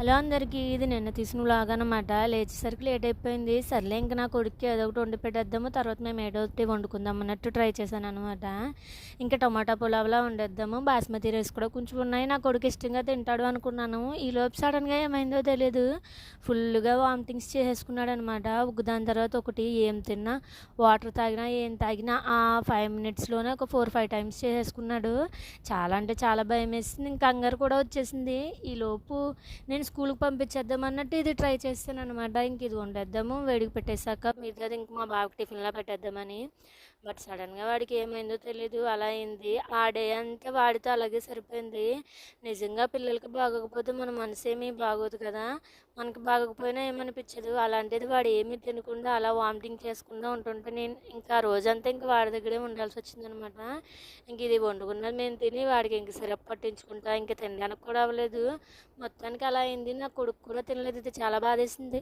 Hello అందరికీ. ఇది నిన్న తీసిన వ్లాగ్ అనమాట. లేచేసరికి లేట్ అయిపోయింది. సర్లే ఇంక నా కొడుక్కి ఏదో ఒకటి వండి పెట్టేద్దాము. తర్వాత మేము ఏదో ఒకటి వండుకుందాం అన్నట్టు ట్రై చేశాను అనమాట. ఇంకా టమాటా పులావ్లా వండేద్దాము. బాస్మతి రైస్ కూడా కొంచెం ఉన్నాయి. నా కొడుకు ఇష్టంగా తింటాడు అనుకున్నాను. ఈలోపు సడన్గా ఏమైందో తెలియదు, ఫుల్గా వామిటింగ్స్ చేసేసుకున్నాడు అనమాట. దాని తర్వాత ఒకటి ఏం తిన్నా, వాటర్ తాగినా, ఏం తాగినా ఆ 5 మినిట్స్లోనే ఒక 4-5 టైమ్స్ చేసేసుకున్నాడు. చాలా అంటే చాలా భయం వేసింది. ఇంక కంగారు కూడా వచ్చేసింది. ఈలోపు నేను స్కూల్కి పంపించేద్దాం అన్నట్టు ఇది ట్రై చేస్తాను అనమాట. ఇంక ఇది వండేద్దాము, వేడికి పెట్టేశాక మిగతాది ఇంక మా బాబుకి టిఫిన్లా పెట్టేద్దామని. బట్ సడన్గా వాడికి ఏమైందో తెలీదు, అలా అయింది. ఆ డే అంతా వాడితో అలాగే సరిపోయింది. నిజంగా పిల్లలకి బాగోకపోతే మన మనసేమీ బాగోదు కదా, మనకి బాగోకపోయినా ఏమనిపించదు. అలాంటిది వాడు ఏమీ తినకుండా అలా వామిటింగ్ చేసుకుంటూ ఉంటుంటే నేను ఇంకా రోజంతా ఇంక వాడి దగ్గరే ఉండాల్సి వచ్చిందనమాట. ఇంక ఇది వండుకున్నది మేము తిని వాడికి ఇంక సిరప్ పట్టించుకుంటా ఇంక తినడానికి కూడా అవ్వలేదు. మొత్తానికి అలా అయింది. నా కొడుకు కూడా తినలేదు. ఇది చాలా బాధేసింది.